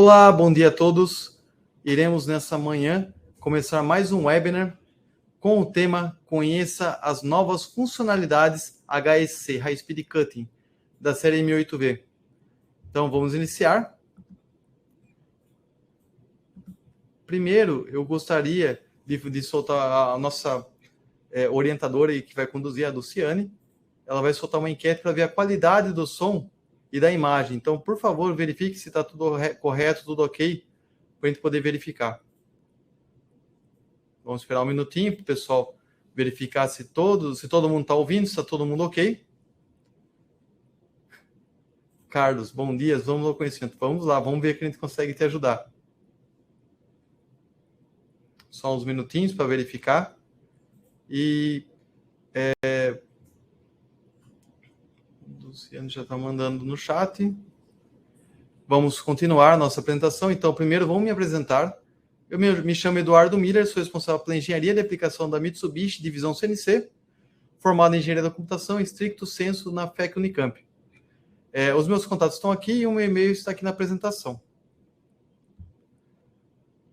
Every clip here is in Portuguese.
Olá, bom dia a todos. Iremos nessa manhã começar mais um webinar com o tema Conheça as novas funcionalidades HSC, High Speed Cutting, da série M8V. Então, vamos iniciar. Primeiro, eu gostaria de soltar a nossa orientadora que vai conduzir, a Luciane. Ela vai soltar uma enquete para ver a qualidade do som e da imagem. Então, por favor, verifique se está tudo correto, tudo ok, para a gente poder verificar. Vamos esperar um minutinho para o pessoal verificar se todo mundo está ouvindo, se está todo mundo ok. Carlos, bom dia, vamos ao conhecimento. Vamos lá, vamos ver que a gente consegue te ajudar. Só uns minutinhos para verificar. E o Luciano já está mandando no chat. Vamos continuar nossa apresentação. Então, primeiro, vamos me apresentar. Eu me chamo Eduardo Miller, sou responsável pela engenharia de aplicação da Mitsubishi, divisão CNC, formado em engenharia da computação, em stricto sensu, na FEC Unicamp. Os meus contatos estão aqui e o meu e-mail está aqui na apresentação.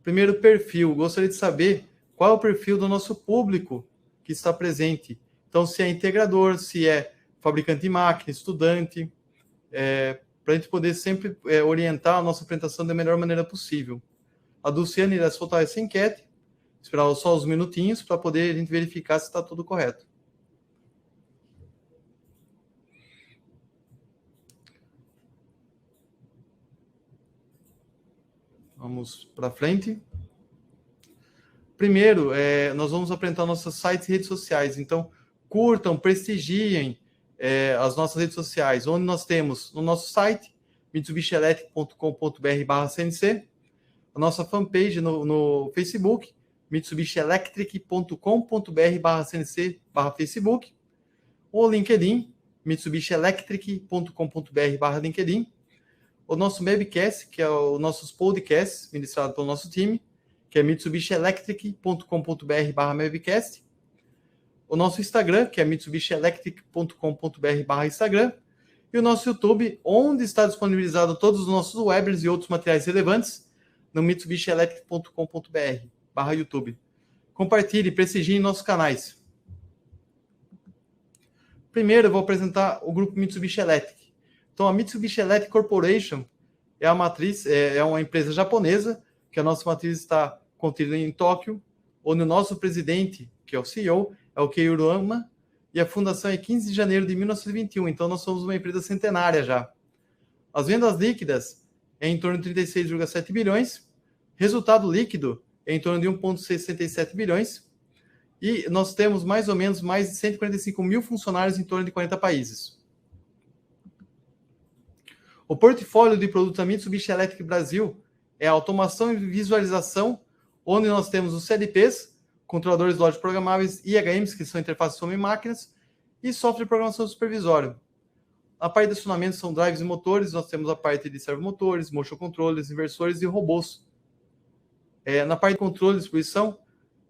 Primeiro, perfil. Gostaria de saber qual é o perfil do nosso público que está presente. Então, se é integrador, se é fabricante de máquina, estudante, para a gente poder sempre orientar a nossa apresentação da melhor maneira possível. A Luciane irá soltar essa enquete, esperar só uns minutinhos para poder a gente verificar se está tudo correto. Vamos para frente. Primeiro, nós vamos apresentar nossos sites e redes sociais. Então, curtam, prestigiem as nossas redes sociais, onde nós temos no nosso site, mitsubishielectric.com.br/cnc, a nossa fanpage no Facebook, mitsubishielectric.com.br/cnc/Facebook, o LinkedIn, mitsubishielectric.com.br/LinkedIn, o nosso webcast, que é os nossos podcasts ministrados pelo nosso time, que é mitsubishielectric.com.br/webcast, o nosso Instagram, que é mitsubishielectric.com.br/Instagram, e o nosso YouTube, onde está disponibilizado todos os nossos webinars e outros materiais relevantes, no mitsubishielectric.com.br/YouTube. Compartilhe e prestigie nossos canais. Primeiro, eu vou apresentar o grupo Mitsubishi Electric. Então, a Mitsubishi Electric Corporation é a matriz, é uma empresa japonesa, que a nossa matriz está contida em Tóquio, onde o nosso presidente, que é o CEO, é o Keiro Ama, e a fundação é 15 de janeiro de 1921. Então, nós somos uma empresa centenária já. As vendas líquidas é em torno de 36,7 bilhões, resultado líquido é em torno de 1,67 bilhões, e nós temos mais ou menos mais de 145 mil funcionários em torno de 40 países. O portfólio de produtos da Mitsubishi Electric Brasil é automação e visualização, onde nós temos os CLPs, controladores de loja programáveis, IHMs, que são interfaces homem-máquinas, e software de programação supervisório. A parte de acionamento são drives e motores, nós temos a parte de servomotores, motion controllers, inversores e robôs. Na parte de controle de distribuição,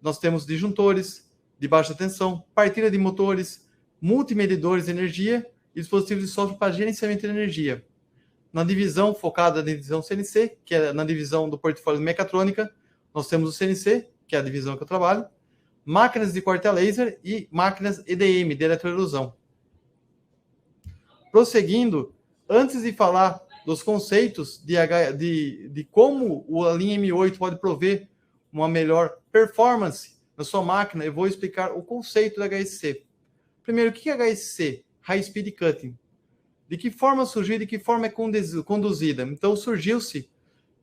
nós temos disjuntores de baixa tensão, partilha de motores, multimedidores de energia e dispositivos de software para gerenciamento de energia. Na divisão focada na divisão CNC, que é na divisão do portfólio de mecatrônica, nós temos o CNC, que é a divisão que eu trabalho, máquinas de corte a laser e máquinas EDM, de eletroerosão. Prosseguindo, antes de falar dos conceitos de como a linha M8 pode prover uma melhor performance na sua máquina, eu vou explicar o conceito da HSC. Primeiro, o que é HSC? High Speed Cutting. De que forma surgiu e de que forma é conduzida? Então, surgiu-se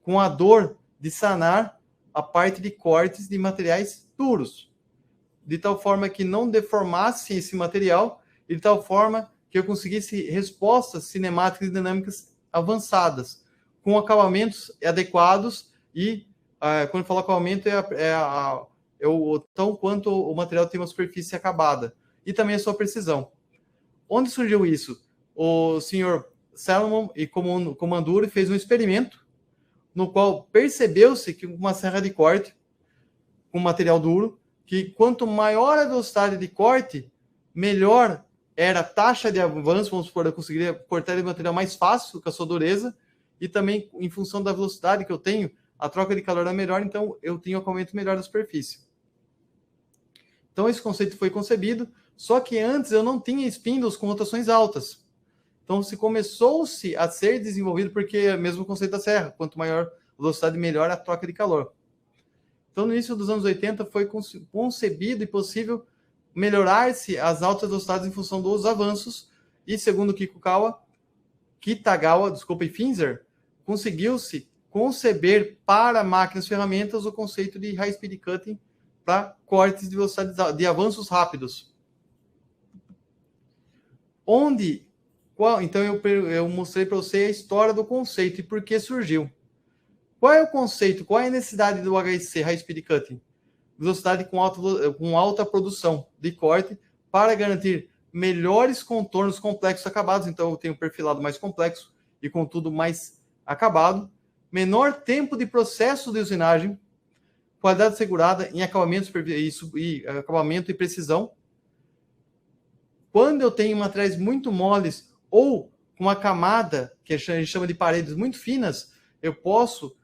com a dor de sanar a parte de cortes de materiais duros, de tal forma que não deformasse esse material, e de tal forma que eu conseguisse respostas cinemáticas e dinâmicas avançadas, com acabamentos adequados e, quando eu falo acabamento, o tão quanto o material tem uma superfície acabada, e também a sua precisão. Onde surgiu isso? O senhor Salomon e Komanduri fez um experimento no qual percebeu-se que uma serra de corte com material duro, que quanto maior a velocidade de corte, melhor era a taxa de avanço, vamos supor, eu conseguiria cortar o material mais fácil com a sua dureza, e também em função da velocidade que eu tenho, a troca de calor é melhor, então eu tenho um acabamento melhor da superfície. Então esse conceito foi concebido, só que antes eu não tinha spindles com rotações altas. Então começou-se a ser desenvolvido, porque é o mesmo conceito da serra, quanto maior a velocidade, melhor a troca de calor. Então no início dos anos 80 foi concebido e possível melhorar-se as altas velocidades em função dos avanços, e segundo Kitagawa e Finzer, conseguiu-se conceber para máquinas e ferramentas o conceito de high speed cutting para cortes de velocidade de avanços rápidos. Então eu mostrei para você a história do conceito e por que surgiu. Qual é o conceito? Qual é a necessidade do HSC, High Speed Cutting? Velocidade com alta produção de corte para garantir melhores contornos complexos acabados. Então eu tenho um perfilado mais complexo e contudo mais acabado. Menor tempo de processo de usinagem. Qualidade assegurada em acabamento e precisão. Quando eu tenho materiais muito moles ou com uma camada, que a gente chama de paredes muito finas, eu posso,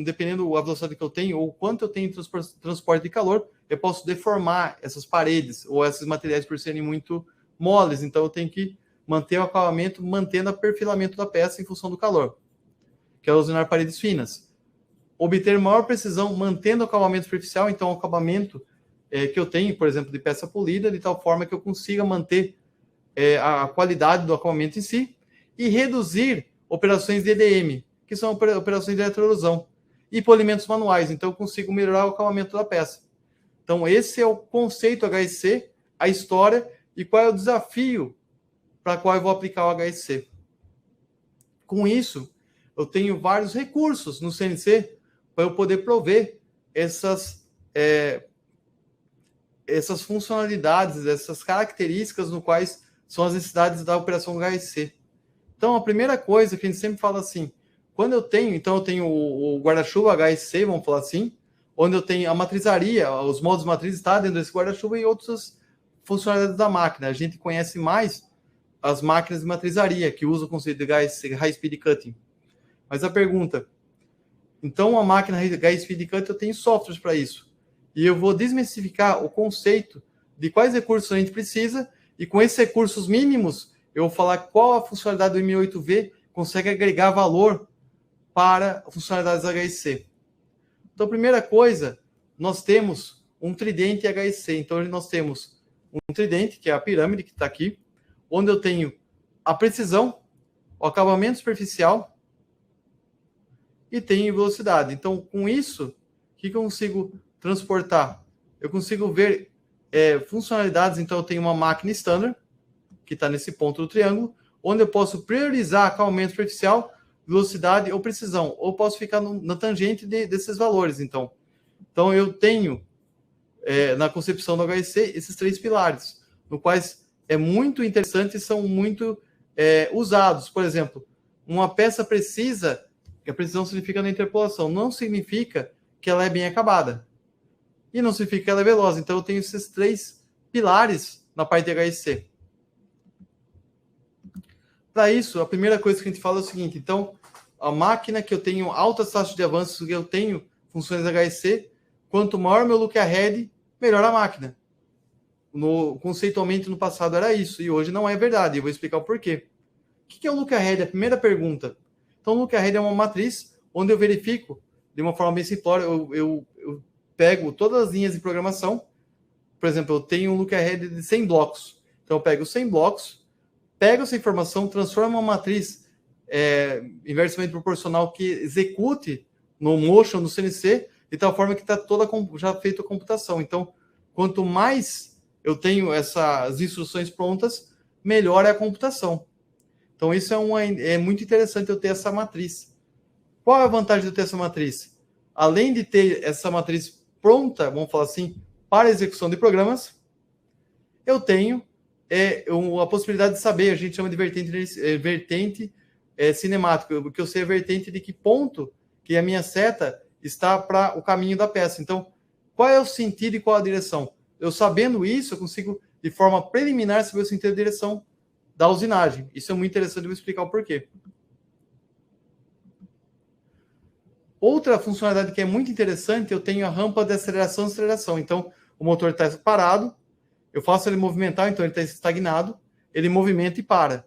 dependendo da velocidade que eu tenho ou quanto eu tenho de transporte de calor, eu posso deformar essas paredes ou esses materiais por serem muito moles. Então eu tenho que manter o acabamento, mantendo o perfilamento da peça em função do calor, que é usinar paredes finas. Obter maior precisão, mantendo o acabamento superficial, então o acabamento que eu tenho, por exemplo, de peça polida, de tal forma que eu consiga manter a qualidade do acabamento em si, e reduzir operações de EDM, que são operações de eletroerosão, e polimentos manuais, então eu consigo melhorar o acabamento da peça. Então esse é o conceito HSC, a história, e qual é o desafio para qual eu vou aplicar o HSC. Com isso, eu tenho vários recursos no CNC para eu poder prover essas funcionalidades, essas características no quais são as necessidades da operação HSC. Então, a primeira coisa que a gente sempre fala assim, quando eu tenho o guarda-chuva HSC, vamos falar assim, onde eu tenho a matrizaria, os modos matriz está dentro desse guarda-chuva e outras funcionalidades da máquina. A gente conhece mais as máquinas de matrizaria, que usam o conceito de high speed cutting. Mas a pergunta, então a máquina high speed cutting, eu tenho softwares para isso. E eu vou desmistificar o conceito de quais recursos a gente precisa, e com esses recursos mínimos, eu vou falar qual a funcionalidade do M8V consegue agregar valor para funcionalidades HSC. Então, a primeira coisa, nós temos um tridente HSC. Então, nós temos um tridente, que é a pirâmide, que está aqui, onde eu tenho a precisão, o acabamento superficial e tenho velocidade. Então, com isso, o que eu consigo transportar? Eu consigo ver funcionalidades. Então, eu tenho uma máquina standard, que está nesse ponto do triângulo, onde eu posso priorizar acabamento superficial, velocidade ou precisão, ou posso ficar na tangente desses valores. Então eu tenho, na concepção do HSC, esses três pilares, no quais é muito interessante e são muito usados. Por exemplo, uma peça precisa, que a precisão significa na interpolação, não significa que ela é bem acabada. E não significa que ela é veloz. Então eu tenho esses três pilares na parte de HSC. Para isso, a primeira coisa que a gente fala é o seguinte, então, a máquina que eu tenho altas taxas de avanço, que eu tenho funções HSC, quanto maior meu look ahead, melhor a máquina. Conceitualmente, no passado era isso, e hoje não é verdade, eu vou explicar o porquê. O que é o look ahead? A primeira pergunta. Então, o look ahead é uma matriz onde eu verifico, de uma forma bem simplória, eu pego todas as linhas de programação. Por exemplo, eu tenho um look ahead de 100 blocos. Então, eu pego 100 blocos, pego essa informação, transformo uma matriz inversamente proporcional que execute no Motion, no CNC, de tal forma que está toda já feita a computação. Então, quanto mais eu tenho essas instruções prontas, melhor é a computação. Então, isso é muito interessante eu ter essa matriz. Qual é a vantagem de eu ter essa matriz? Além de ter essa matriz pronta, vamos falar assim, para execução de programas, eu tenho a possibilidade de saber, a gente chama de vertente cinemática, porque eu sei a vertente de que ponto que a minha seta está para o caminho da peça. Então, qual é o sentido e qual a direção? Eu sabendo isso, eu consigo, de forma preliminar, saber o sentido e a direção da usinagem. Isso é muito interessante, eu vou explicar o porquê. Outra funcionalidade que é muito interessante, eu tenho a rampa de aceleração e aceleração. Então, o motor está parado, eu faço ele movimentar, então ele está estagnado, ele movimenta e para.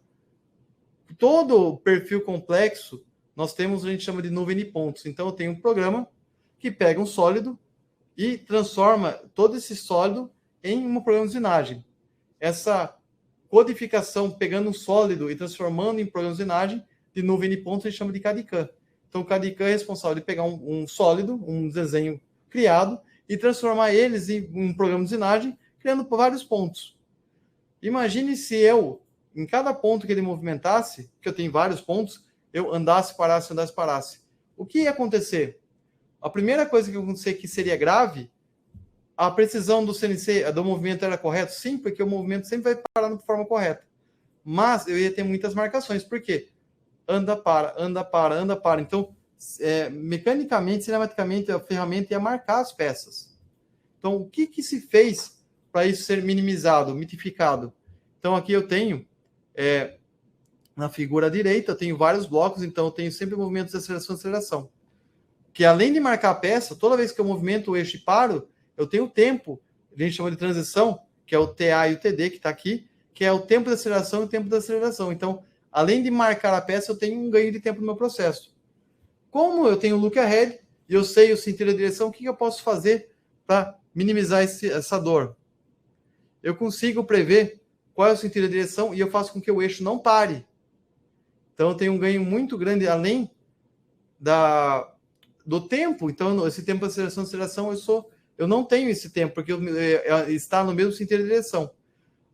Todo o perfil complexo, nós temos, a gente chama de nuvem de pontos. Então, eu tenho um programa que pega um sólido e transforma todo esse sólido em um programa de usinagem. Essa codificação, pegando um sólido e transformando em programa de usinagem, de nuvem de pontos, a gente chama de CAD/CAM. Então, o CAD/CAM é responsável de pegar um sólido, um desenho criado, e transformar eles em um programa de usinagem, criando vários pontos. Imagine se eu, em cada ponto que ele movimentasse, que eu tenho vários pontos, eu andasse, parasse. O que ia acontecer? A primeira coisa que ia acontecer que seria grave, a precisão do CNC, do movimento era correto? Sim, porque o movimento sempre vai parar de forma correta. Mas eu ia ter muitas marcações. Por quê? Anda, para. Então, mecanicamente, cinematicamente, a ferramenta ia marcar as peças. Então, o que se fez para isso ser minimizado, mitificado? Então, aqui eu tenho, na figura direita, eu tenho vários blocos, então eu tenho sempre movimentos de aceleração e aceleração. Que além de marcar a peça, toda vez que eu movimento o eixo e paro, eu tenho o tempo, a gente chama de transição, que é o TA e o TD, que está aqui, que é o tempo de aceleração e o tempo de aceleração. Então, além de marcar a peça, eu tenho um ganho de tempo no meu processo. Como eu tenho o look ahead, e eu sei o sentido da direção, o que eu posso fazer para minimizar essa dor? Eu consigo prever qual é o sentido da direção e eu faço com que o eixo não pare. Então, eu tenho um ganho muito grande, além do tempo. Então, esse tempo de aceleração, eu não tenho esse tempo, porque está no mesmo sentido da direção.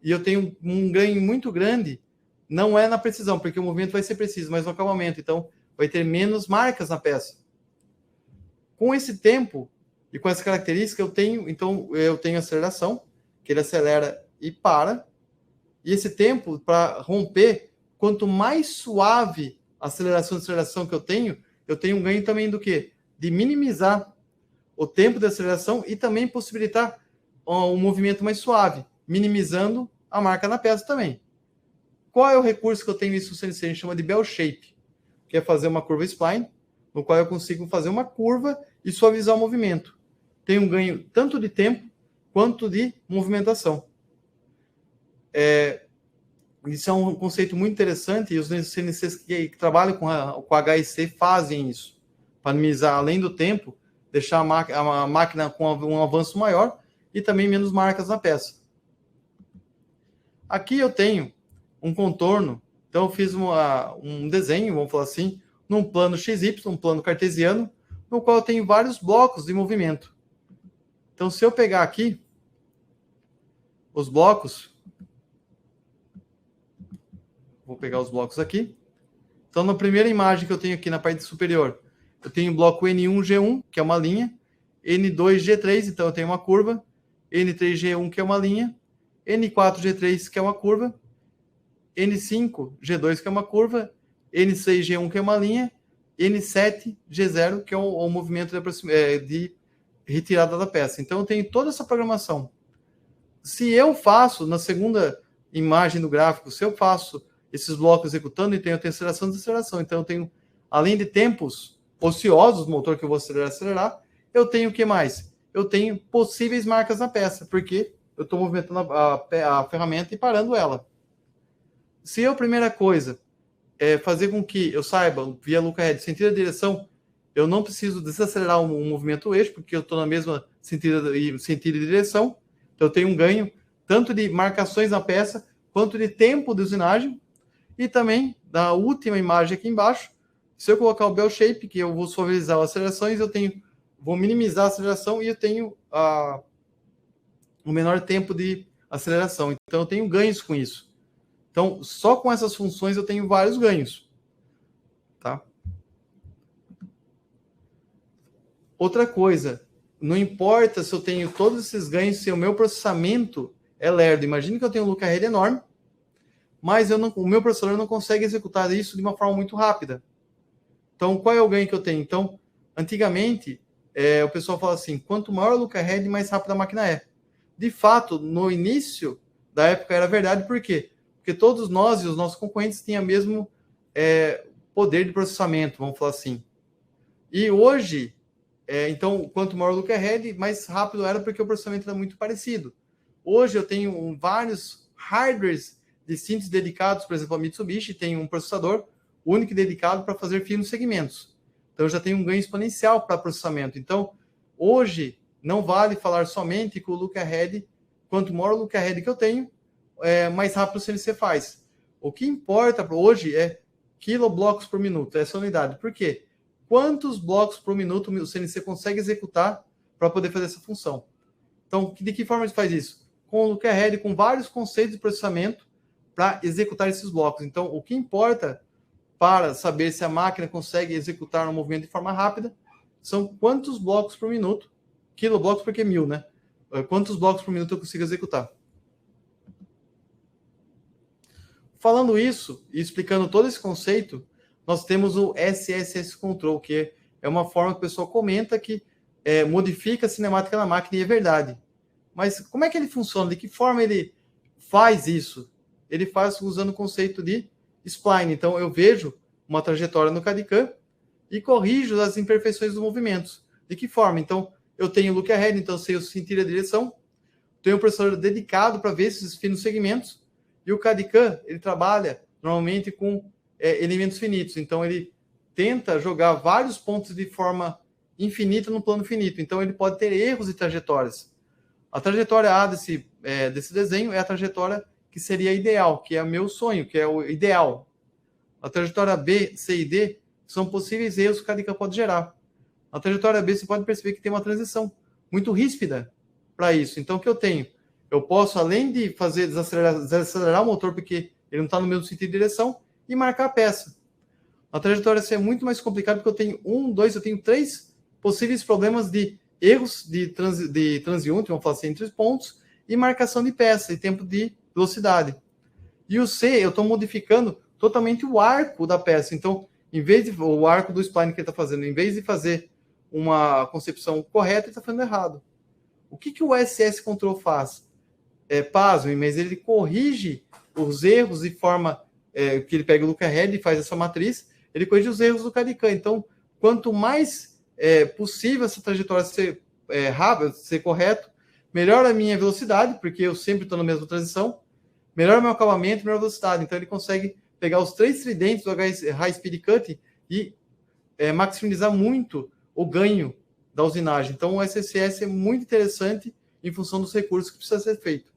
E eu tenho um ganho muito grande, não é na precisão, porque o movimento vai ser preciso, mas no acalmamento. Então, vai ter menos marcas na peça. Com esse tempo e com essa característica, eu tenho aceleração, que ele acelera e para. E esse tempo, para romper, quanto mais suave a aceleração que eu tenho um ganho também do quê? De minimizar o tempo de aceleração e também possibilitar um movimento mais suave, minimizando a marca na peça também. Qual é o recurso que eu tenho isso no CNC? A gente chama de bell shape, que é fazer uma curva spline, no qual eu consigo fazer uma curva e suavizar o movimento. Tem um ganho tanto de tempo quanto de movimentação. Isso é um conceito muito interessante e os CNCs que trabalham com a HIC fazem isso, para minimizar, além do tempo, deixar a máquina com um avanço maior e também menos marcas na peça. Aqui eu tenho um contorno, então eu fiz um desenho, vamos falar assim, num plano XY, um plano cartesiano, no qual eu tenho vários blocos de movimento. Então, se eu pegar aqui os blocos, vou pegar os blocos aqui. Então, na primeira imagem que eu tenho aqui na parte superior, eu tenho o bloco N1G1, que é uma linha, N2G3, então eu tenho uma curva, N3G1, que é uma linha, N4G3, que é uma curva, N5G2, que é uma curva, N6G1, que é uma linha, N7G0, que é o movimento de retirada da peça. Então, eu tenho toda essa programação. Se eu faço, na segunda imagem do gráfico, se eu faço esses blocos executando, e tenho aceleração e desaceleração. Então, eu tenho, além de tempos ociosos do motor que eu vou acelerar, eu tenho o que mais? Eu tenho possíveis marcas na peça, porque eu estou movimentando a ferramenta e parando ela. Se a primeira coisa é fazer com que eu saiba, via look ahead, sentido da direção, eu não preciso desacelerar o movimento do eixo, porque eu estou na mesma sentido de direção. Então, eu tenho um ganho tanto de marcações na peça, quanto de tempo de usinagem. E também, da última imagem aqui embaixo, se eu colocar o bell shape, que eu vou suavizar as acelerações, vou minimizar a aceleração e eu tenho o menor tempo de aceleração. Então, eu tenho ganhos com isso. Então, só com essas funções eu tenho vários ganhos. Tá? Outra coisa, não importa se eu tenho todos esses ganhos, se o meu processamento é lerdo. Imagine que eu tenho um look ahead enorme, mas o meu processador não consegue executar isso de uma forma muito rápida. Então, qual é o ganho que eu tenho? Então, antigamente, o pessoal fala assim, quanto maior o look ahead, mais rápida a máquina é. De fato, no início da época era verdade, por quê? Porque todos nós e os nossos concorrentes tinham o mesmo poder de processamento, vamos falar assim. E hoje, então, quanto maior o look ahead, mais rápido era porque o processamento era muito parecido. Hoje eu tenho vários hardwares distintos dedicados, por exemplo, a Mitsubishi tem um processador único e dedicado para fazer finos segmentos. Então, eu já tenho um ganho exponencial para processamento. Então, hoje, não vale falar somente que o look ahead, quanto maior o look ahead que eu tenho, mais rápido o CNC faz. O que importa hoje é kiloblocos por minuto, essa unidade. Por quê? Quantos blocos por minuto o CNC consegue executar para poder fazer essa função? Então, de que forma a gente faz isso? Com o look ahead, com vários conceitos de processamento para executar esses blocos. Então, o que importa para saber se a máquina consegue executar um movimento de forma rápida são quantos blocos por minuto, kiloblocos porque 1000, né? Quantos blocos por minuto eu consigo executar. Falando isso e explicando todo esse conceito, nós temos o SSS Control, que é uma forma que o pessoal comenta que modifica a cinemática na máquina, e é verdade. Mas como é que ele funciona? De que forma ele faz isso? Ele faz usando o conceito de spline. Então, eu vejo uma trajetória no CAD/CAM e corrijo as imperfeições dos movimentos. De que forma? Então, eu tenho look ahead, então eu sei sentir a direção. Tenho um processador dedicado para ver esses finos segmentos. E o CAD/CAM, ele trabalha normalmente com elementos finitos. Então, ele tenta jogar vários pontos de forma infinita no plano finito. Então, ele pode ter erros de trajetórias. A trajetória A desse desenho é a trajetória que seria ideal, que é o meu sonho, que é o ideal. A trajetória B, C e D são possíveis erros que o CAD/CAM pode gerar. Na trajetória B, você pode perceber que tem uma transição muito ríspida para isso. Então, o que eu tenho? Eu posso, além de fazer desacelerar o motor, porque ele não está no mesmo sentido de direção, e marcar a peça. Na trajetória C é muito mais complicado, porque eu tenho 3 possíveis problemas de erros de transeunte, vamos falar assim, entre os pontos, e marcação de peça, e tempo de velocidade. E o C, eu estou modificando totalmente o arco da peça. Então, em vez de o arco do spline que ele está fazendo, em vez de fazer uma concepção correta, ele está fazendo errado. O que o SS Control faz? Pasmem, mas ele corrige os erros de forma que ele pega o look ahead e faz essa matriz, ele corrige os erros do CAD/CAM. Então, quanto mais possível essa trajetória ser rápida, ser correto, melhor a minha velocidade, porque eu sempre estou na mesma transição, melhor o meu acabamento, melhor a velocidade. Então, ele consegue pegar os 3 tridentes do High Speed Cut e maximizar muito o ganho da usinagem. Então, o SSS é muito interessante em função dos recursos que precisa ser feito.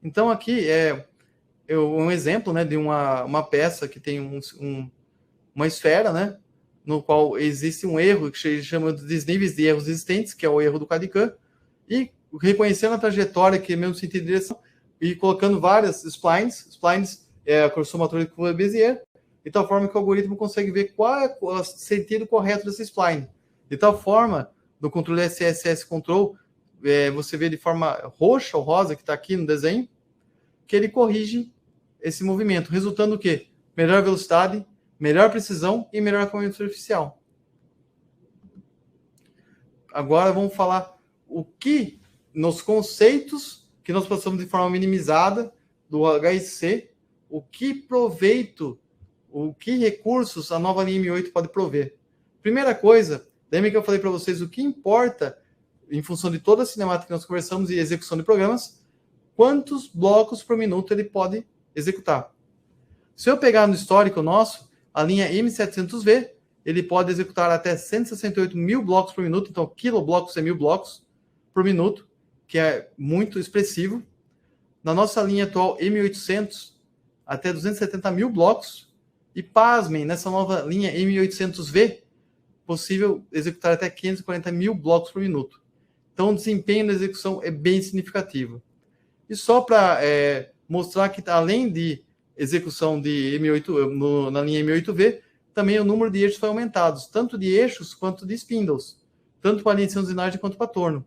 Então, aqui um exemplo, né, de uma peça que tem uma esfera, né, no qual existe um erro que se chama de níveis de erros existentes, que é o erro do CAD/CAM, e reconhecendo a trajetória, que é o mesmo sentido de direção, e colocando várias splines. Splines é a somatória de curva de Bézier, de tal forma que o algoritmo consegue ver qual é o sentido correto dessa spline. De tal forma, no controle SSS Control, você vê de forma roxa ou rosa, que está aqui no desenho, que ele corrige esse movimento, resultando o quê? Melhor velocidade, melhor precisão e melhor acabamento superficial. Agora vamos falar o que, nos conceitos que nós passamos de forma minimizada do HSC, o que proveito, o que recursos a nova linha M8 pode prover. Primeira coisa, lembra que eu falei para vocês o que importa, em função de toda a cinemática que nós conversamos e execução de programas, quantos blocos por minuto ele pode executar. Se eu pegar no histórico nosso, a linha M700V, ele pode executar até 168 mil blocos por minuto, então kiloblocos é 1000 blocos por minuto, que é muito expressivo. Na nossa linha atual M800, até 270 mil blocos. E pasmem, nessa nova linha M800V, possível executar até 540 mil blocos por minuto. Então, o desempenho da execução é bem significativo. E só para mostrar que, além de execução de M8 na linha M8V, também o número de eixos foi aumentado, tanto de eixos quanto de spindles, tanto para linha de usinagem quanto para torno.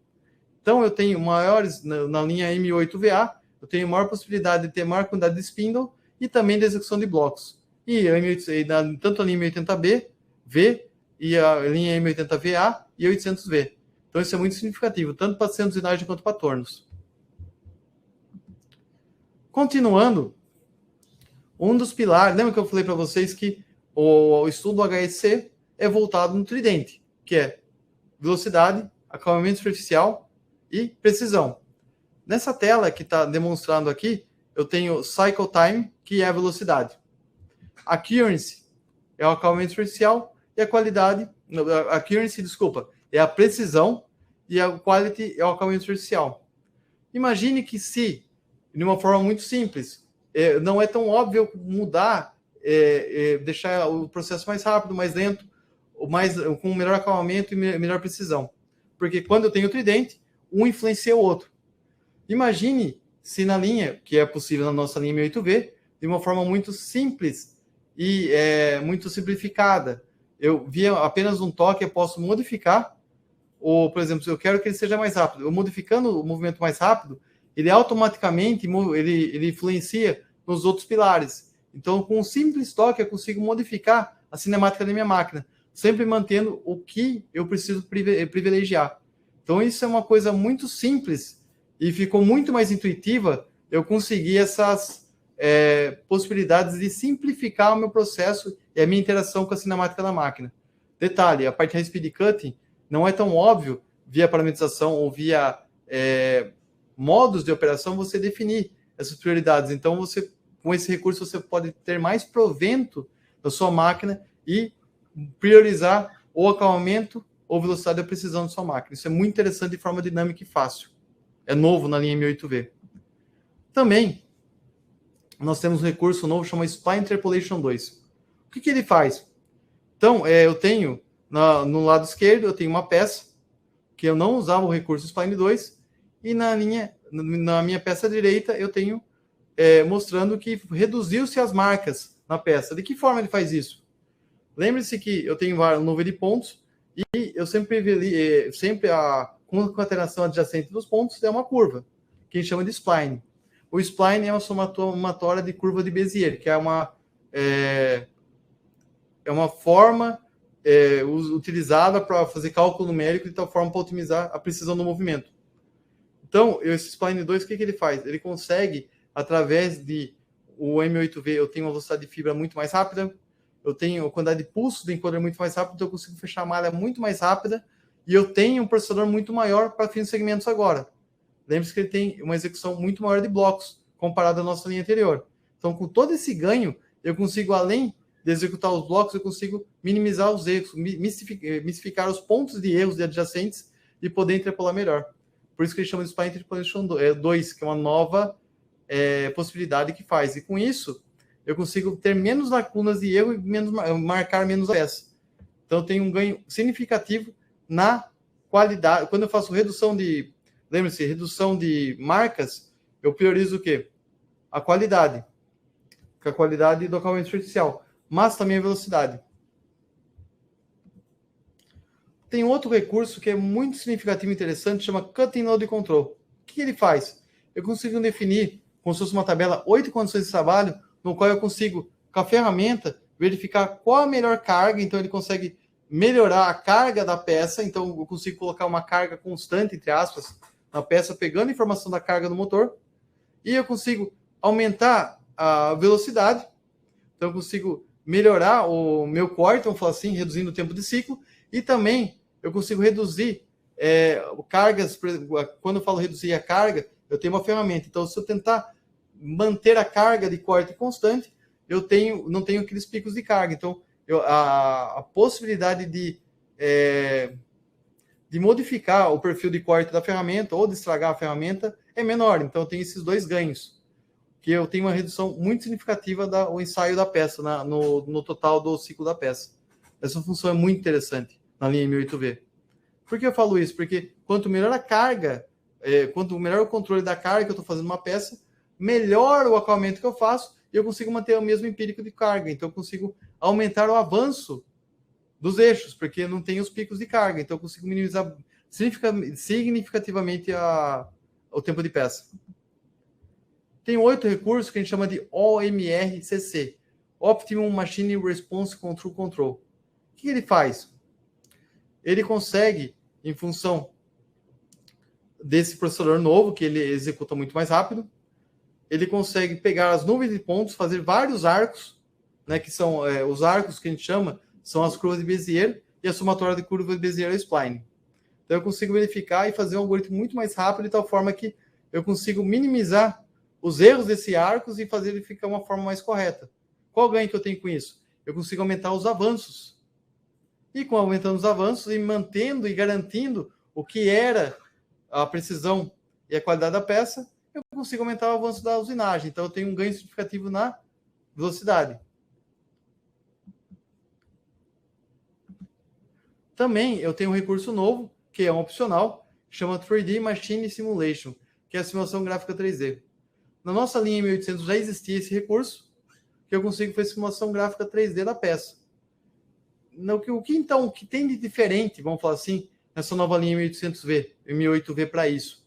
Então, eu tenho maiores, na linha M8VA, eu tenho maior possibilidade de ter maior quantidade de spindle e também de execução de blocos. E tanto a linha M80B, V, e a linha M80VA e a 800V. Então, isso é muito significativo, tanto para centros de usinagem quanto para tornos. Continuando, um dos pilares, lembra que eu falei para vocês que o estudo do HSC é voltado no tridente, que é velocidade, acalmamento superficial e precisão. Nessa tela que está demonstrando aqui, eu tenho cycle time, que é a velocidade. Accuracy é o acalmamento superficial e a qualidade, accuracy, desculpa, é a precisão e a quality é o acalmamento superficial. Imagine que se, de uma forma muito simples, não é tão óbvio mudar, deixar o processo mais rápido, mais lento, com melhor acalmamento e melhor precisão. Porque quando eu tenho o tridente, um influencia o outro. Imagine se na linha, que é possível na nossa linha M8V, de uma forma muito simples e muito simplificada. Eu via apenas um toque, eu posso modificar, ou, por exemplo, se eu quero que ele seja mais rápido, eu modificando o movimento mais rápido, ele automaticamente ele influencia nos outros pilares. Então, com um simples toque, eu consigo modificar a cinemática da minha máquina, sempre mantendo o que eu preciso privilegiar. Então, isso é uma coisa muito simples e ficou muito mais intuitiva. Eu consegui essas possibilidades de simplificar o meu processo e a minha interação com a cinemática da máquina. Detalhe, a parte de high-speed cutting não é tão óbvio, via parametrização ou via modos de operação, você definir essas prioridades. Então, você, com esse recurso, você pode ter mais provento da sua máquina e priorizar o acalmamento ou velocidade da precisão da sua máquina. Isso é muito interessante de forma dinâmica e fácil. É novo na linha M8V. Também, nós temos um recurso novo chamado Spline Interpolation 2. O que ele faz? Então, eu tenho, no lado esquerdo, eu tenho uma peça que eu não usava o recurso Spline 2, e na minha peça direita, eu tenho mostrando que reduziu-se as marcas na peça. De que forma ele faz isso? Lembre-se que eu tenho um número de pontos, e eu sempre a concatenação adjacente dos pontos é uma curva, que a gente chama de spline. O spline é uma somatória de curva de Bézier, que é uma forma utilizada para fazer cálculo numérico de tal forma para otimizar a precisão do movimento. Então, esse spline 2, o que ele faz? Ele consegue, através de o M8V, eu tenho uma velocidade de fibra muito mais rápida, eu tenho a quantidade de pulsos do encoder muito mais rápido, então eu consigo fechar a malha muito mais rápida, e eu tenho um processador muito maior para fins de segmentos agora. Lembre-se que ele tem uma execução muito maior de blocos, comparado à nossa linha anterior. Então, com todo esse ganho, eu consigo, além de executar os blocos, eu consigo minimizar os erros, mistificar os pontos de erros de adjacentes e poder interpolar melhor. Por isso que ele chama de Spline Interpolation 2, que é uma nova possibilidade que faz. E com isso, eu consigo ter menos lacunas de erro e marcar menos a peça. Então, eu tenho um ganho significativo na qualidade. Quando eu faço redução de... Lembre-se, redução de marcas, eu priorizo o quê? A qualidade. A qualidade do acalmamento superficial, mas também a velocidade. Tem outro recurso que é muito significativo e interessante, chama Cutting Load Control. O que ele faz? Eu consigo definir, como se fosse uma tabela, 8 condições de trabalho, no qual eu consigo, com a ferramenta, verificar qual a melhor carga. Então, ele consegue melhorar a carga da peça. Então, eu consigo colocar uma carga constante, entre aspas, na peça, pegando a informação da carga do motor. E eu consigo aumentar a velocidade. Então, eu consigo melhorar o meu corte, vamos falar assim, reduzindo o tempo de ciclo. E também eu consigo reduzir cargas. Quando eu falo reduzir a carga, eu tenho uma ferramenta. Então, se eu tentar manter a carga de corte constante, eu não tenho aqueles picos de carga. Então, a possibilidade de modificar o perfil de corte da ferramenta ou de estragar a ferramenta é menor. Então, eu tenho esses dois ganhos, que eu tenho uma redução muito significativa do ensaio da peça, no total do ciclo da peça. Essa função é muito interessante na linha M8V. Por que eu falo isso? Porque quanto melhor a carga, quanto melhor o controle da carga que eu estou fazendo numa peça, melhor o acalmamento que eu faço e eu consigo manter o mesmo empírico de carga. Então, eu consigo aumentar o avanço dos eixos, porque não tem os picos de carga. Então, eu consigo minimizar significativamente o tempo de peça. Tem outro recurso que a gente chama de OMRCC, Optimum Machine Response Control. O que ele faz? Ele consegue, em função desse processador novo, que ele executa muito mais rápido, ele consegue pegar as nuvens de pontos, fazer vários arcos né, que são os arcos que a gente chama, são as curvas de Bézier e a somatória de curvas de Bézier e spline. Então eu consigo verificar e fazer um algoritmo muito mais rápido, de tal forma que eu consigo minimizar os erros desses arcos e fazer ele ficar uma forma mais correta. Qual o ganho que eu tenho com isso? Eu consigo aumentar os avanços. E com aumentando os avanços e mantendo e garantindo o que era a precisão e a qualidade da peça, eu consigo aumentar o avanço da usinagem. Então eu tenho um ganho significativo na velocidade. Também eu tenho um recurso novo, que é um opcional, chama 3D Machine Simulation, que é a simulação gráfica 3D. Na nossa linha 1800 já existia esse recurso, que eu consigo fazer simulação gráfica 3D da peça. O que tem de diferente, vamos falar assim, nessa nova linha 1800V, 1008V para isso?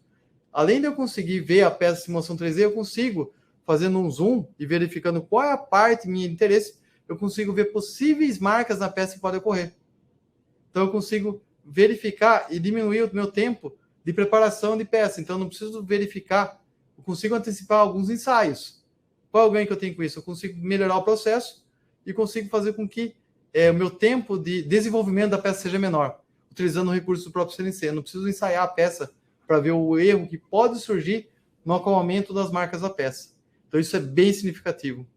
Além de eu conseguir ver a peça de simulação 3D, eu consigo, fazendo um zoom e verificando qual é a parte minha de interesse, eu consigo ver possíveis marcas na peça que podem ocorrer. Então eu consigo verificar e diminuir o meu tempo de preparação de peça. Então eu não preciso verificar, eu consigo antecipar alguns ensaios. Qual é o ganho que eu tenho com isso? Eu consigo melhorar o processo e consigo fazer com que o meu tempo de desenvolvimento da peça seja menor, utilizando o recurso do próprio CNC. Eu não preciso ensaiar a peça para ver o erro que pode surgir no acabamento das marcas da peça. Então isso é bem significativo.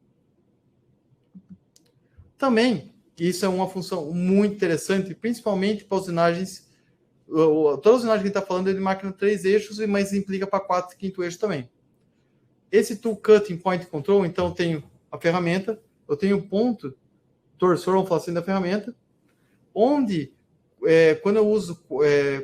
Também, isso é uma função muito interessante, principalmente para usinagens. Todas as usinagens que a gente está falando é de máquina 3 eixos, mas implica para 4 e 5º eixo também. Esse Tool Cutting Point Control, então, eu tenho a ferramenta, eu tenho o ponto torsor, vamos falar assim, da ferramenta, onde, quando eu uso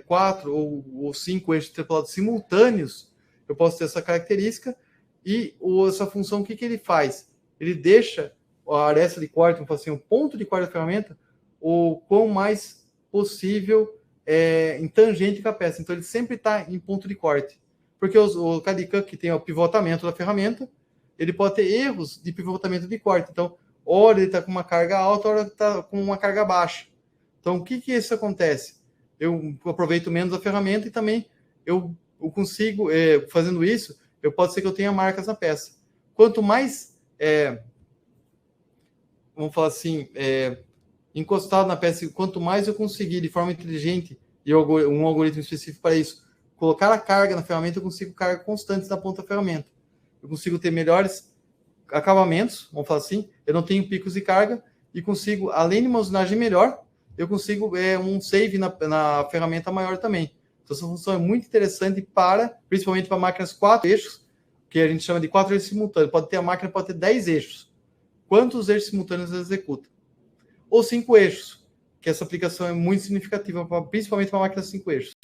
4 ou 5 eixos tripulados simultâneos, eu posso ter essa característica, e essa função, o que ele faz? Ele deixa a aresta de corte, vamos falar assim, o ponto de corte da ferramenta, o quão mais possível em tangente com a peça. Então, ele sempre está em ponto de corte. Porque o CAD-CAM, que tem o pivotamento da ferramenta, ele pode ter erros de pivotamento de corte. Então, hora ele está com uma carga alta, hora ele está com uma carga baixa. Então, o que isso acontece? Eu aproveito menos a ferramenta e também eu consigo, fazendo isso, pode ser que eu tenha marcas na peça. Quanto mais, vamos falar assim, encostado na peça, quanto mais eu conseguir de forma inteligente, e um algoritmo específico para isso, colocar a carga na ferramenta, eu consigo carga constante na ponta da ferramenta. Eu consigo ter melhores acabamentos, vamos falar assim, eu não tenho picos de carga e consigo, além de uma usinagem melhor, eu consigo um save na ferramenta maior também. Então, essa função é muito interessante principalmente para máquinas 4 eixos, que a gente chama de 4 eixos simultâneos. A máquina pode ter 10 eixos. Quantos eixos simultâneos ela executa? Ou 5 eixos, que essa aplicação é muito significativa, principalmente para máquinas 5 eixos.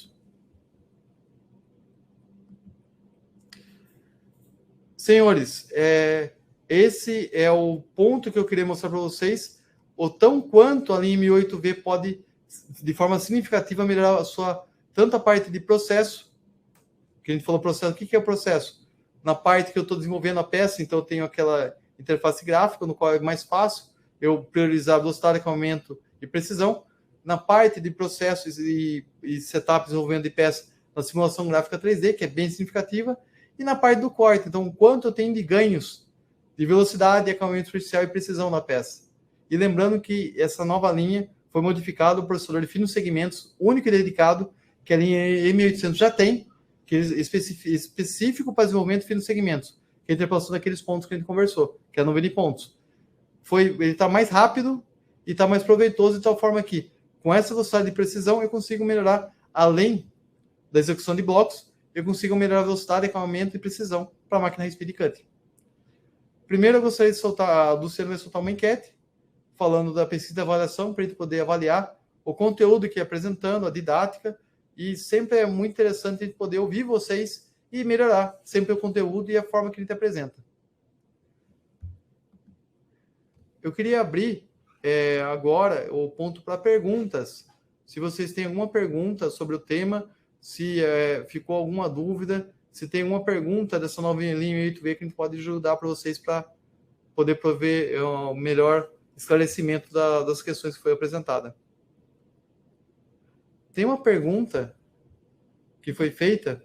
Senhores, esse é o ponto que eu queria mostrar para vocês, o tão quanto a linha M8V pode, de forma significativa, melhorar tanto a parte de processo, que a gente falou processo, o que é o processo? Na parte que eu estou desenvolvendo a peça, então eu tenho aquela interface gráfica, no qual é mais fácil eu priorizar velocidade, acabamento e precisão. Na parte de processos e setup, desenvolvimento de peça, na simulação gráfica 3D, que é bem significativa, e na parte do corte, então, quanto eu tenho de ganhos de velocidade, acabamento superficial e precisão na peça. E lembrando que essa nova linha foi modificada, o processador de finos segmentos, único e dedicado, que a linha M800 já tem, que é específico para desenvolvimento de finos segmentos, que é a interpolação daqueles pontos que a gente conversou, que é a nuvem de pontos. Ele está mais rápido e está mais proveitoso, de tal forma que, com essa velocidade de precisão, eu consigo melhorar, além da execução de blocos, eu consigo melhorar a velocidade, acabamento e precisão para a máquina High Speed Cutting. Primeiro, eu gostaria de soltar, a Luciana vai soltar uma enquete, falando da pesquisa de avaliação, para a gente poder avaliar o conteúdo que é apresentando, a didática, e sempre é muito interessante a gente poder ouvir vocês e melhorar sempre o conteúdo e a forma que a gente apresenta. Eu queria abrir agora o ponto para perguntas. Se vocês têm alguma pergunta sobre o tema, se ficou alguma dúvida, se tem alguma pergunta dessa nova linha 8V que a gente pode ajudar para vocês para poder prover o melhor esclarecimento das questões que foi apresentada. Tem uma pergunta que foi feita,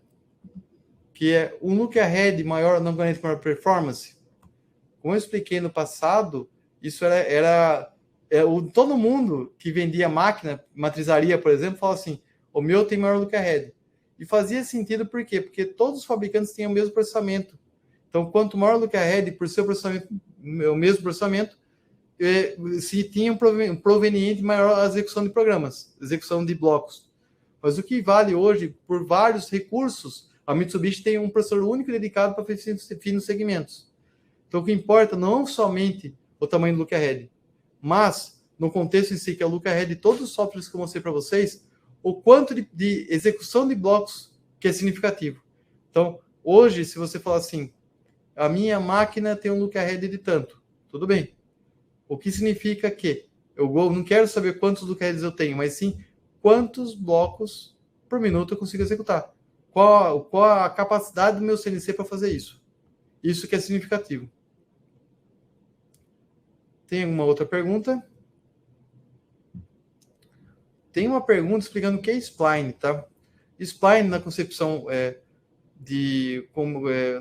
que é o look ahead maior não garante maior performance? Como eu expliquei no passado, Isso todo mundo que vendia máquina, matrizaria, por exemplo, fala assim, o meu tem maior look ahead. E fazia sentido por quê? Porque todos os fabricantes têm o mesmo processamento. Então, quanto maior o look ahead, por seu processamento, o mesmo processamento, se tinha um proveniente maior a execução de programas, execução de blocos. Mas o que vale hoje, por vários recursos, a Mitsubishi tem um processador único dedicado para finos segmentos. Então, o que importa não somente o tamanho do look ahead, mas, no contexto em si, que é o look ahead de todos os softwares que eu mostrei para vocês, o quanto de execução de blocos que é significativo. Então, hoje, se você falar assim, a minha máquina tem um look ahead de tanto, tudo bem. O que significa que eu não quero saber quantos look aheads eu tenho, mas sim quantos blocos por minuto eu consigo executar. Qual a capacidade do meu CNC para fazer isso. Isso que é significativo. Tem alguma outra pergunta? Tem uma pergunta explicando o que é spline, tá? Spline, na concepção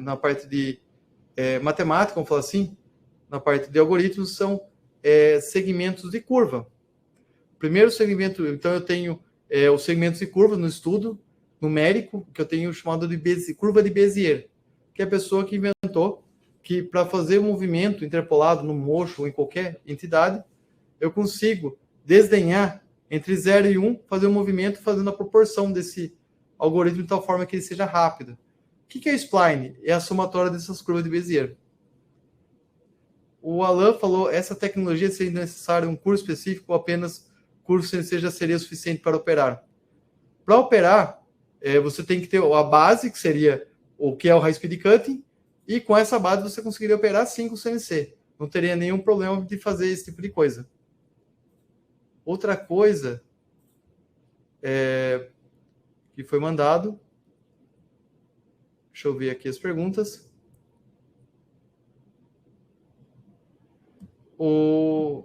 na parte de matemática, vamos falar assim, na parte de algoritmos, são segmentos de curva. Primeiro segmento, então eu tenho os segmentos de curva no estudo numérico, que eu tenho chamado de curva de Bézier, que é a pessoa que inventou que para fazer um movimento interpolado no mocho ou em qualquer entidade, eu consigo desdenhar entre 0 e 1, fazer um movimento fazendo a proporção desse algoritmo de tal forma que ele seja rápido. O que é spline? É a somatória dessas curvas de Bézier. O Alan falou, essa tecnologia seria necessário um curso específico ou apenas curso CNC já seria suficiente para operar? Para operar, você tem que ter a base, que seria o que é o High Speed Cutting, e com essa base você conseguiria operar sim com o CNC. Não teria nenhum problema de fazer esse tipo de coisa. Outra coisa que foi mandado, deixa eu ver aqui as perguntas. O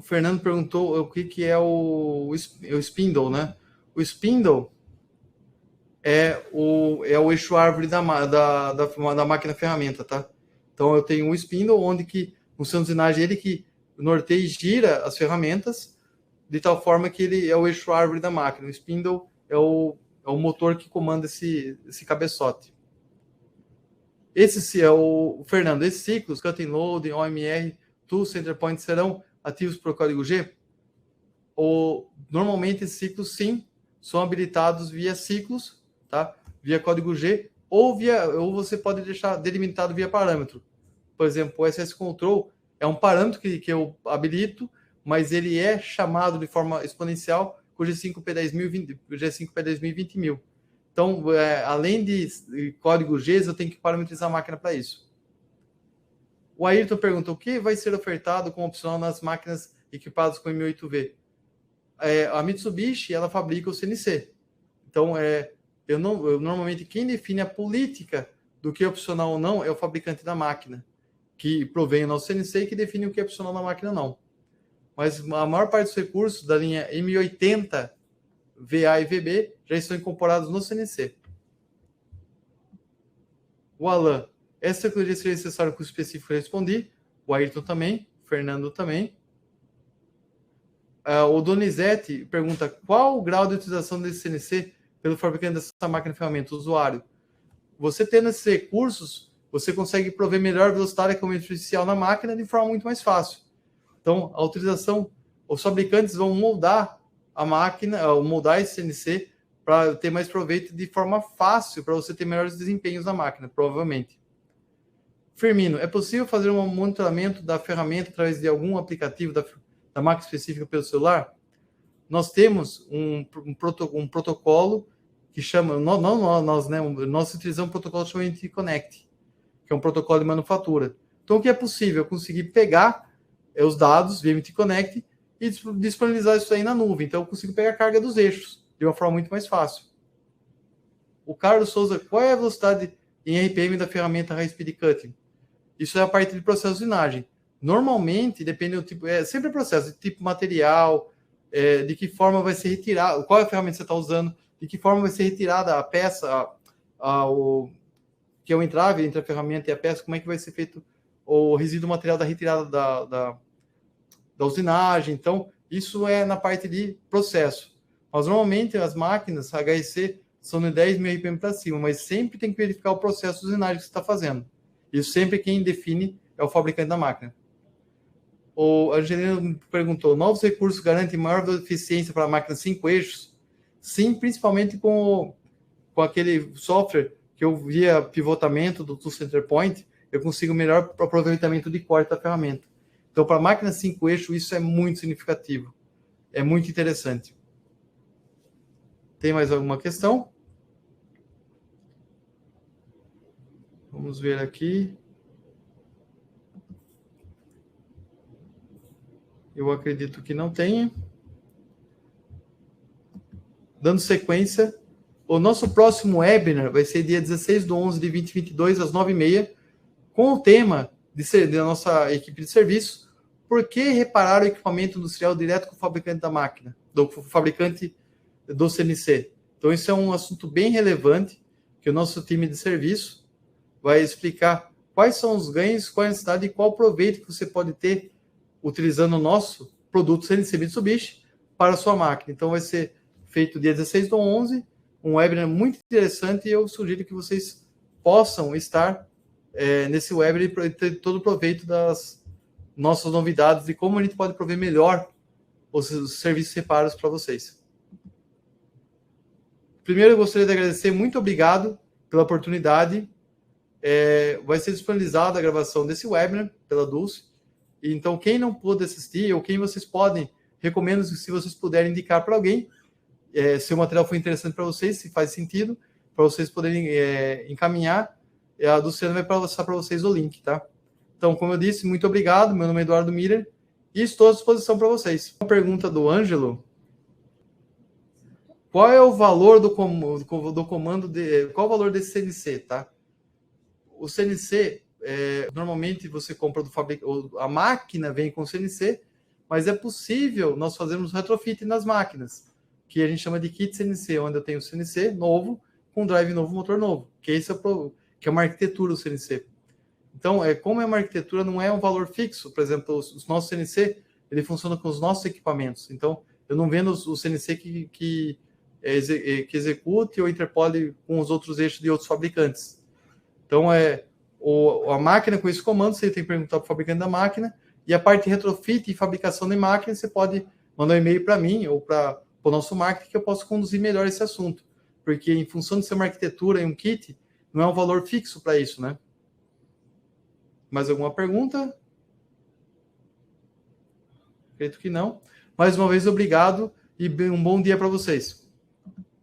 Fernando perguntou o que é o spindle, né? O spindle é o eixo árvore da máquina ferramenta, tá? Então eu tenho um spindle onde que funciona a usinagem, ele que norteia e gira as ferramentas de tal forma que ele é o eixo árvore da máquina. O spindle é o motor que comanda esse cabeçote. Esse é o Fernando. Esses ciclos, cutting loading, OMR, tool center point, serão ativos por código G? Normalmente esses ciclos, sim, são habilitados via ciclos, tá? Via código G, ou você pode deixar delimitado via parâmetro. Por exemplo, o SS Control é um parâmetro que eu habilito, mas ele é chamado de forma exponencial com o G5P10000, G5P10000 e 20000. Então, além de código Gs, eu tenho que parametrizar a máquina para isso. O Ayrton pergunta, o que vai ser ofertado como opcional nas máquinas equipadas com M8V? A Mitsubishi, ela fabrica o CNC. Então, normalmente, quem define a política do que é opcional ou não é o fabricante da máquina, que provém o nosso CNC e que define o que é opcional na máquina ou não. Mas a maior parte dos recursos da linha M80, VA e VB já estão incorporados no CNC. O Alan, essa tecnologia seria necessário um curso específico? Eu respondi. O Ayrton também. O Fernando também. O Donizete pergunta, qual o grau de utilização desse CNC pelo fabricante dessa máquina de ferramenta, o usuário? Você tendo esses recursos, você consegue prover melhor velocidade e acompanhamento artificial na máquina de forma muito mais fácil. Então, a utilização, os fabricantes vão moldar a máquina, moldar esse CNC para ter mais proveito de forma fácil, para você ter melhores desempenhos na máquina, provavelmente. Firmino, é possível fazer um monitoramento da ferramenta através de algum aplicativo da máquina específica pelo celular? Nós temos um protocolo que chama, nós utilizamos um protocolo chamado IntelliConnect, que é um protocolo de manufatura. Então, o que é possível? Eu conseguir pegar os dados via IntelliConnect e disponibilizar isso aí na nuvem. Então, eu consigo pegar a carga dos eixos de uma forma muito mais fácil. O Carlos Souza, qual é a velocidade em RPM da ferramenta High Speed Cutting? Isso é a parte de processo de usinagem. Normalmente, depende do tipo, sempre processo de tipo material, de que forma vai ser retirado, qual é a ferramenta que você está usando, de que forma vai ser retirada a peça, que é o entrave entre a ferramenta e a peça, como é que vai ser feito o resíduo material da retirada da usinagem. Então, isso é na parte de processo. Mas, normalmente, as máquinas HSC são de 10.000 RPM para cima, mas sempre tem que verificar o processo de usinagem que você está fazendo. Isso sempre quem define é o fabricante da máquina. O Angelino perguntou, novos recursos garantem maior eficiência para a máquina 5 eixos? Sim, principalmente com aquele software que eu via pivotamento do Tool Center Point, eu consigo melhor aproveitamento de corte da ferramenta. Então, para a máquina 5 eixos, isso é muito significativo. É muito interessante. Tem mais alguma questão? Vamos ver aqui. Eu acredito que não tenha. Dando sequência, o nosso próximo webinar vai ser dia 16/11 de 2022, às 9h30, com o tema da nossa equipe de serviço, por que reparar o equipamento industrial direto com o fabricante da máquina, do fabricante do CNC. Então, isso é um assunto bem relevante, que o nosso time de serviço vai explicar quais são os ganhos, qual a necessidade e qual o proveito que você pode ter utilizando o nosso produto CNC Mitsubishi para a sua máquina. Então, vai ser feito dia 16/11, um webinar muito interessante, e eu sugiro que vocês possam estar nesse webinar e ter todo o proveito das nossas novidades e como a gente pode prover melhor os serviços de reparos para vocês. Primeiro, eu gostaria de agradecer, muito obrigado pela oportunidade. Vai ser disponibilizada a gravação desse webinar pela Dulce. Então, quem não pôde assistir, ou quem vocês podem, recomendo que, se vocês puderem indicar para alguém, se o material for interessante para vocês, se faz sentido, para vocês poderem encaminhar, a Dulciana vai passar para vocês o link, tá? Então, como eu disse, muito obrigado. Meu nome é Eduardo Miller e estou à disposição para vocês. Uma pergunta do Ângelo. Qual é o valor do comando qual o valor desse CNC, tá? O CNC, normalmente você compra do fabricante, a máquina vem com CNC, mas é possível nós fazermos retrofit nas máquinas, que a gente chama de kit CNC, onde eu tenho o CNC novo, com drive novo, motor novo, que é uma arquitetura do CNC. Então, como é uma arquitetura, não é um valor fixo. Por exemplo, os nossos CNC, ele funciona com os nossos equipamentos. Então, eu não vendo o CNC que execute ou interpole com os outros eixos de outros fabricantes. Então, a máquina com esse comando, você tem que perguntar para o fabricante da máquina, e a parte de retrofit e fabricação de máquina, você pode mandar um e-mail para mim ou para o nosso marketing, que eu posso conduzir melhor esse assunto. Porque, em função de ser uma arquitetura e um kit, não é um valor fixo para isso, né? Mais alguma pergunta? Acredito que não. Mais uma vez, obrigado e um bom dia para vocês.